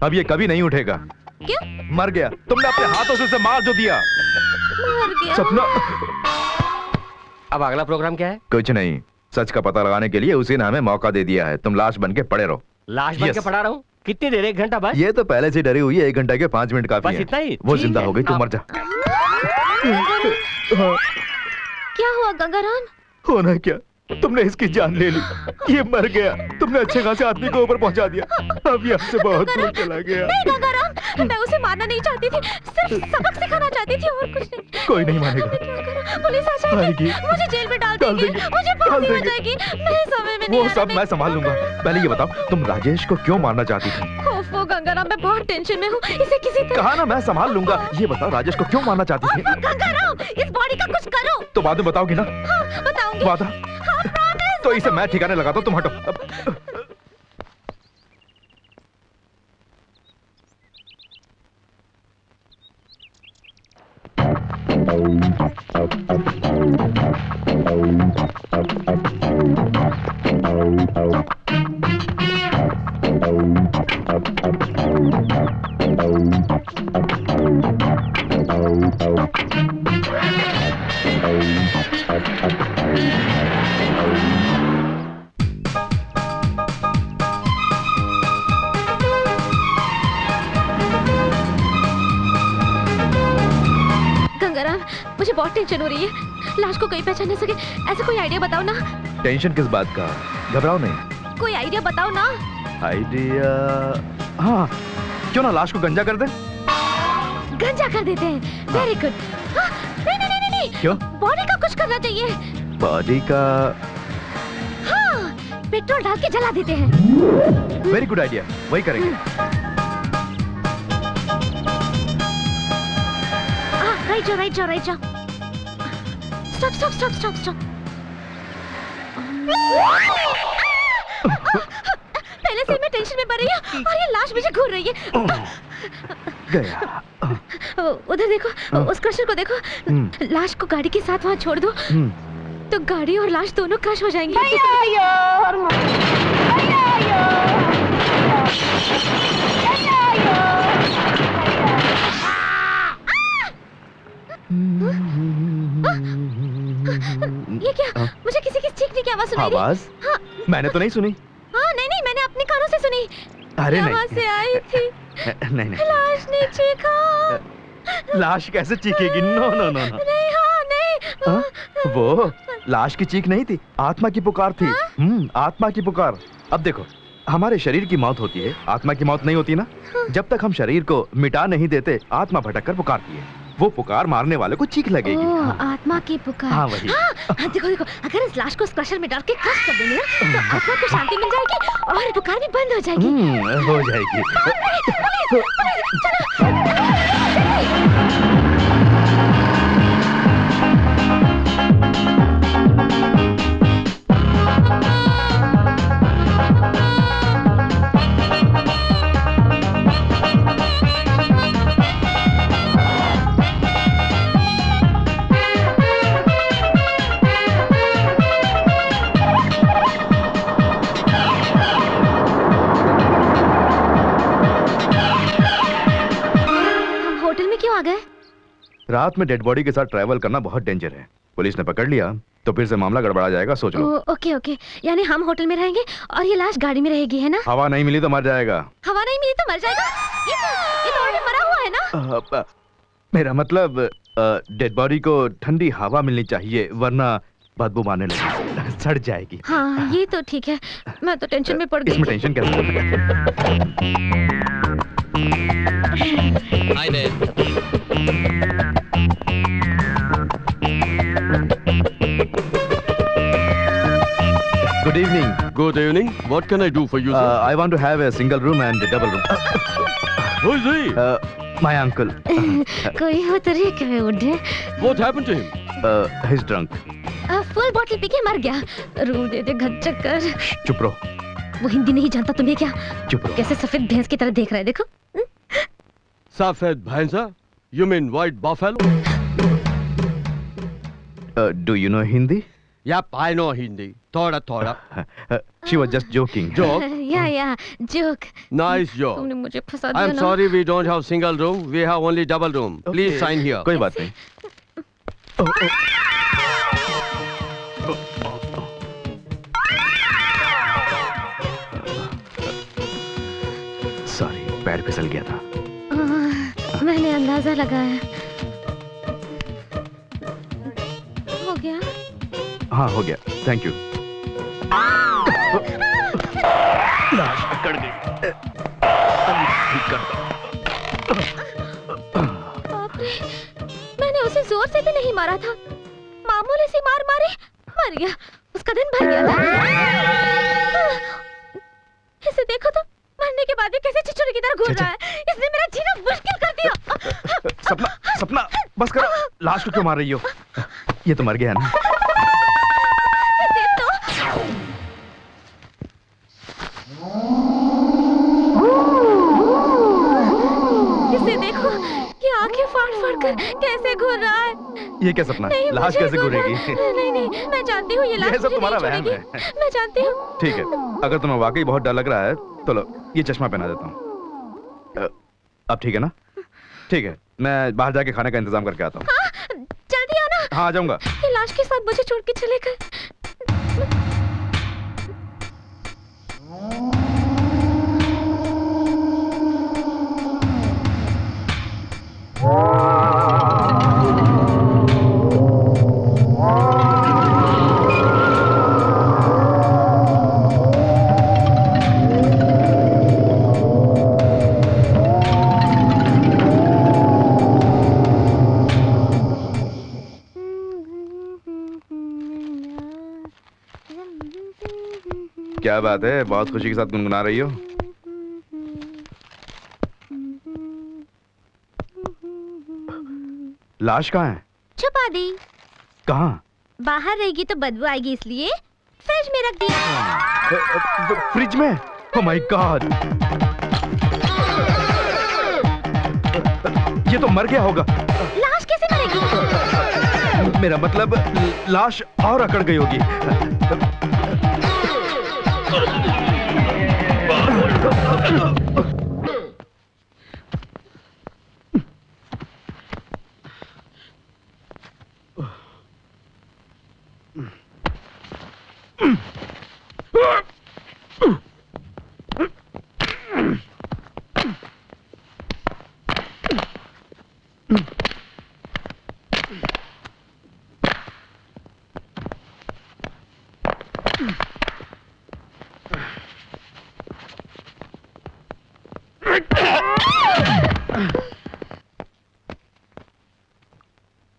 अब ये कभी नहीं उठेगा। क्यों? मर गया। तुमने अपने हाथों से उसे मार जो दिया। मर गया। सपना। अब अगला प्रोग्राम क्या है? कुछ नहीं, सच का पता लगाने के लिए उसी ने हमें मौका दे दिया है। तुम लाश बन के पड़े रहो। लाश बन के पड़ा रहा हूँ? कितनी देर? 1 घंटा बस? ये तो पहले से डरी हुई है। 1 घंटा के 5 मिनट काफी बस है। इतना ही? वो जिंदा हो गई, तू मर जा। क्या हुआ गंगाराम? होना क्या, तुमने इसकी जान ले ली। ये मर गया। तुमने अच्छे खासे आदमी को ऊपर पहुंचा दिया। अब यहाँ से बहुत दूर चला गया। नहीं गंगाराम, मैं उसे मारना नहीं चाहती थी, सिर्फ सबक सिखाना चाहती थी और कुछ नहीं। कोई नहीं मानेगा। पुलिस आ जाएगी, मुझे जेल में डाल देंगे, मुझे फांसी हो जाएगी। मैं समय में नहीं वो सब मैं संभाल लूंगा। पहले ये बताओ, तुम राजेश को क्यों मारना चाहती थी? ओफो गंगाराम, मैं बहुत टेंशन में हूँ। इसे किसी तरह। कहा ना मैं संभाल लूंगा। ये बताओ, राजेश को क्यों मारना चाहती थी? गंगाराम, इस बॉडी का कुछ करो। तो बाद में बताओगी ना? हाँ, बताऊंगी। वादा? तो इसे मैं ठिकाने लगाता हूं, तुम हटो। गंगाराम, मुझे बहुत टेंशन हो रही है। लाश को कोई पहचान नहीं सके, ऐसा कोई आइडिया बताओ ना। टेंशन किस बात का? घबराओ नहीं। कोई आइडिया बताओ ना। आइडिया? हाँ, क्यों ना लाश को गंजा कर दे? गंजा कर देते हैं। Very good. नहीं नहीं नहीं नहीं। क्यों? बॉडी का कुछ करना चाहिए। बॉडी का? हाँ, पेट्रोल डाल के जला देते हैं। वेरी गुड आइडिया, वही करेंगे। राइट जाओ। स्टॉप। पहले से मैं टेंशन में पड़ रही हूँ और ये लाश मुझे घूर रही है। गया। उधर देखो, उस क्रशर को देखो। लाश को गाड़ी के साथ वहाँ छोड़ दो तो गाड़ी और लाश दोनों क्रश हो जाएंगी। ये क्या? मुझे किसी की चीखने की आवाज सुनाई दी। आवाज? हाँ। मैंने तो नहीं सुनी। हाँ, नहीं, मैंने अपने कानों से सुनी। अरे नहीं। यहाँ से आई थी। नहीं। लाश ने चीखा। लाश कैसे चीखेगी? नो। नहीं। वो लाश की चीख नहीं थी, आत्मा की पुकार थी। आत्मा की पुकार। अब देखो, हमारे शरीर की मौत होती है, आत्मा की मौत नहीं होती ना। जब तक हम शरीर को मिटा नहीं देते, आत्मा भटक कर पुकारती है। वो पुकार मारने वाले को चीख लगेगी। आत्मा की पुकार। हाँ, वही। देखो, अगर इस लाश को इस क्रशर में डाल के क्रश कर देंगे ना, तो आत्मा को शांति मिल जाएगी और पुकार भी बंद हो जाएगी। हो जाएगी। रात में डेड बॉडी के साथ ट्रैवल करना बहुत डेंजर है। पुलिस ने पकड़ लिया तो फिर से मामला गड़बड़ा जाएगा, सोच लो। ओके, यानी हम होटल में रहेंगे और ये लाश गाड़ी में रहेगी, है ना? हवा नहीं मिली तो मर जाएगा। हवा नहीं मिली तो मर जाएगा? ये तो ऑलरेडी मरा हुआ है ना? मेरा मतलब डेड बॉडी को ठंडी हवा मिलनी चाहिए, वरना बदबू मारने लगे, सड़ जाएगी। हाँ, ये तो ठीक है। मैं तो टेंशन में पड़ गई। इसमें टेंशन कैसे? Hi there. Good evening. Good evening. What can I do for you, sir? I want to have a single room and a double room. Who is he? My uncle. कोई हो तो रे क्यों उठे? What happened to him? He's drunk. Full बोतल P के मर गया। रूम दे दे घच्चक कर। चुप रहो। वो हिंदी नहीं जानता, तुम्हें क्या? चुप रहो। कैसे सफेद भैंस की तरह देख रहा है, देखो। सफेद भैंसा? You mean white buffalo? Do you know Hindi? Yep, I know Hindi. Thoda. She was just joking. Joke? या जोक। Nice joke. तुमने मुझे फंसा दिया I'm ना। sorry we don't have single room. We have only double room. Please sign here. कोई बात नहीं। Sorry, पैर फिसल गया था। मैंने अंदाजा लगाया। हो गया? हाँ हो गया, थैंक यू। लाश अकड़ गई। ठीक करता हूँ। बाप रे, मैंने उसे जोर से भी नहीं मारा था, मामूली सी मार मारे, मर गया। उसका दिन भर गया था। इसे देखो तो, मरने के बाद भी कैसे चिचुरी की तरह घूर रहा है। इसने मेरा जीना मुश्किल कर दिया। सपना, बस करो। लाश को क्यों मार रही हो? ये तो मर गया ना। इसे देखो, ये आंखें फाड़ कर कैसे घूर रहा है। ये क्या सपना? लाश कैसे घूरेगी? नहीं, मैं जानती हूँ ये लाश सब तुम्हारा वहम है। मैं जानती हूँ। ठीक है, अगर तुम्हें वाकई बहुत डर लग रहा है तो लो, ये चश्मा पहना देता हूँ। अब ठीक है ना? ठीक है, मैं बाहर जाके खाने का इंतजाम करके आता हूँ। हाँ, जल्दी आना। हाँ, आ जाऊंगा। ये लाश के साथ मुझे छोड़ के चले गए। क्या बात है, बहुत खुशी के साथ गुनगुना रही हो। लाश कहाँ है? छुपा दी। कहाँ? बाहर रहेगी तो बदबू आएगी, इसलिए फ्रिज में रख दी। फ्रिज में? ओह माय गॉड, ये तो मर गया होगा। लाश कैसे मरेगी? मेरा मतलब लाश और अकड़ गई होगी।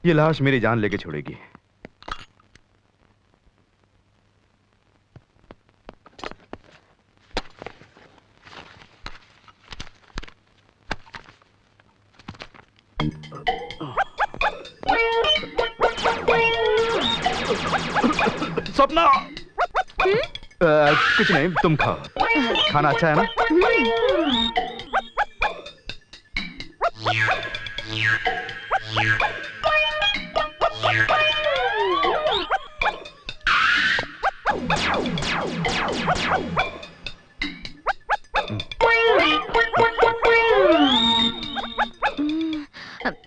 ये लाश मेरी जान लेके छोड़ेगी। सपना, कुछ नहीं, तुम खाओ। खाना अच्छा है ना?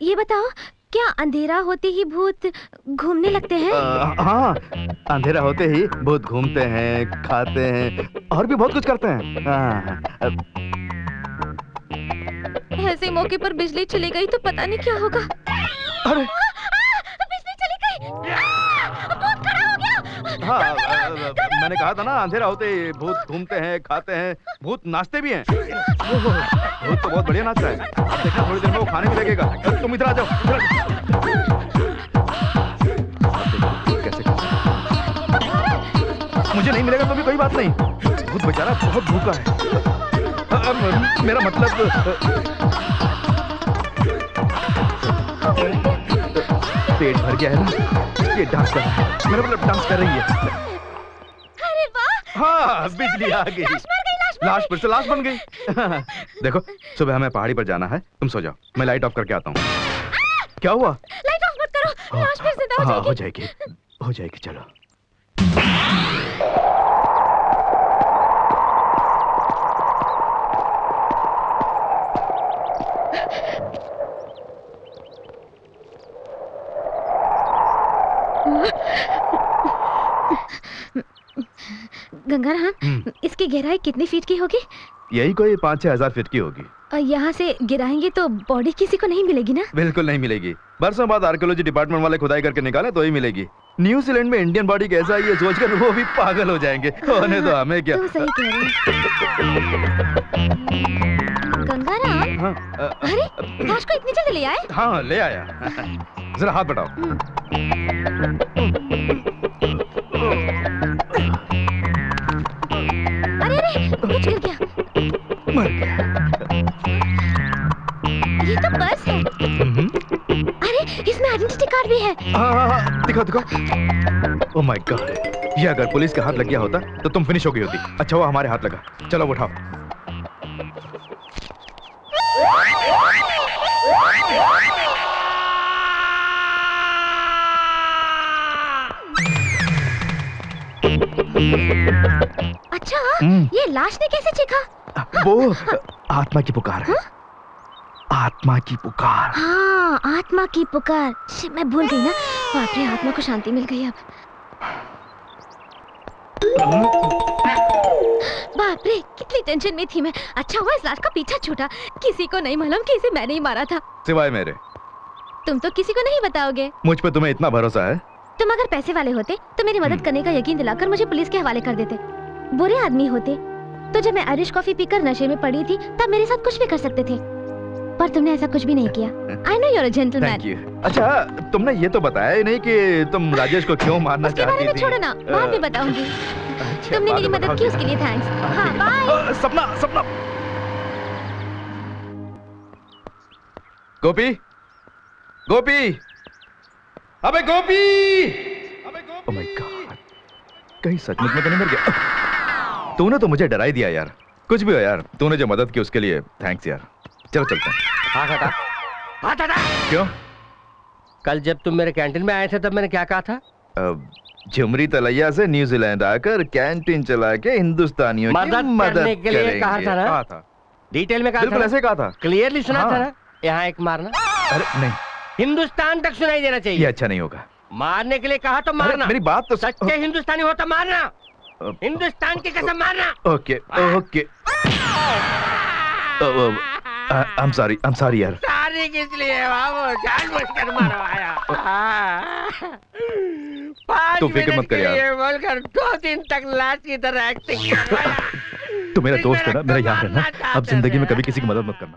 ये बताओ, क्या अंधेरा होते ही भूत घूमने लगते हैं? हाँ, अंधेरा होते ही भूत घूमते हैं, खाते हैं और भी बहुत कुछ करते हैं। ऐसे मौके पर बिजली चली गई तो पता नहीं क्या होगा। अरे बिजली चली गई। भूत खड़ा हो गया। हाँ, मैंने कहा था ना, अंधेरा होते ही भूत घूमते हैं, खाते हैं, भूत नाचते भी हैं। भूत तो बहुत बढ़िया नाचता है। आप देखना, थोड़ी देर में वो खाने भी लगेगा। तुम इधर आ जाओ। कैसे मुझे नहीं मिलेगा तो भी कोई बात नहीं, भूत बेचारा बहुत भूखा है। मेरा मतलब पेट भर गया है ना, ये डांस कर रहा है। मेरा मतलब डांस कर रही है। अरे वाह! हाँ, बिजली आ गई। लाश फिर से लाश बन गई। देखो, सुबह हमें पहाड़ी पर जाना है, तुम सो जाओ, मैं लाइट ऑफ करके आता हूँ। क्या हुआ? लाइट ऑफ मत करो, लाश फिर से हाँ, हो जाएगी, चलो। गंगाराम, इसकी गहराई कितनी फीट की होगी? यही कोई 5-6 हजार फीट की होगी। और यहाँ से गिराएंगे तो बॉडी किसी को नहीं मिलेगी ना? बिल्कुल नहीं मिलेगी। बरसों बाद आर्कियोलॉजी डिपार्टमेंट वाले खुदाई करके निकाले तो ही मिलेगी। न्यूजीलैंड में इंडियन बॉडी कैसा है ये सोचकर वो भी पागल हो जाएंगे। होने तो हमें क्या। तो सही कह रहे हैं। गंगाराम, हाँ, अरे लाश को इतनी जल्दी ले आए? हाँ ले आया। जरा हाथ बढ़ाओ। अरे अरे, कुछ गिर गया। मर गया। ये तो पर्स है। अरे इसमें आइडेंटिटी कार्ड भी है। दिखाओ दिखाओ। ओह माय गॉड, ये अगर पुलिस के हाथ लग गया होता तो तुम फिनिश हो गई होती। अच्छा हुआ हमारे हाथ लगा। चलो उठाओ। अच्छा, ये लाश ने कैसे चीखा? वो आत्मा की पुकार है। आत्मा की पुकार। हाँ, आत्मा की पुकार। शिट, मैं भूल गई ना। बाप रे, आत्मा को शांति मिल गई अब। बाप रे, कितनी टेंशन में थी मैं। अच्छा हुआ इस लाश का पीछा छूटा। किसी को नहीं मालूम कि इसे मैंने ही मारा था। सिवाय मेरे। तुम तो किसी को नहीं बताओगे। मुझ पे तुम्हें इतना भरोसा है? तुम अगर पैसे वाले होते तो मेरी मदद करने का यकीन दिलाकर मुझे पुलिस के हवाले कर देते। बुरे आदमी होते तो जब मैं आयरिश कॉफी पीकर नशे में पड़ी थी तब मेरे साथ कुछ भी कर सकते थे, पर तुमने ऐसा कुछ भी नहीं किया। I know you are a gentleman. Thank you. अच्छा, तुमने ये तो बताया ही नहीं कि तुम राजेश को क्यों मारना चाहती थी। उसके बारे में छोड़ो ना, बाद में बताऊंगी। अच्छा, तुमने बाद मेरी में मदद की, उसके लिए थैंक्स। हाँ, बाय। सपना सपना। गोपी, गोपी, अबे गोपी। ओह माय गॉड, कहीं सचमुच में तो नहीं मर गया? तूने तो मुझे डरा ही दिया यार। कुछ भी हो यार, तूने जो मदद की उसके लिए थैंक्स यार। चलो चलते हैं। हाथ हटा, हाथ हटा। क्यों? कल जब तुम मेरे कैंटीन में आए थे तब मैंने क्या कहा था? झुमरी तलैया से न्यूजीलैंड आकर कैंटीन चला के हिंदुस्तानियों की मदद करने के लिए कहा था ना? कहा था। डिटेल में कहा था? बिल्कुल ऐसे कहा था। क्लियरली सुना हाँ। था ना? यहाँ एक मारना। अरे नहीं, हिंदुस्तान तक सुनाई देना ये चाहिए। अच्छा नहीं होगा। मारने के लिए कहा तो अरे, मारना। मेरी बात तो सच्चे हिंदुस्तानी हो तो मारना। हिंदुस्तान की कसम मारना। Okay okay. I'm sorry यार। सारी किस लिए बाबू? जानबूझकर मरवाया। तू फिक्र मत कर यार। बोलकर 2 दिन तक लाश की तरह एक्टिंग करवाया। तू मेरा दोस्त है ना, मेरा यार है ना। अब जिंदगी में कभी किसी की मदद मत करना।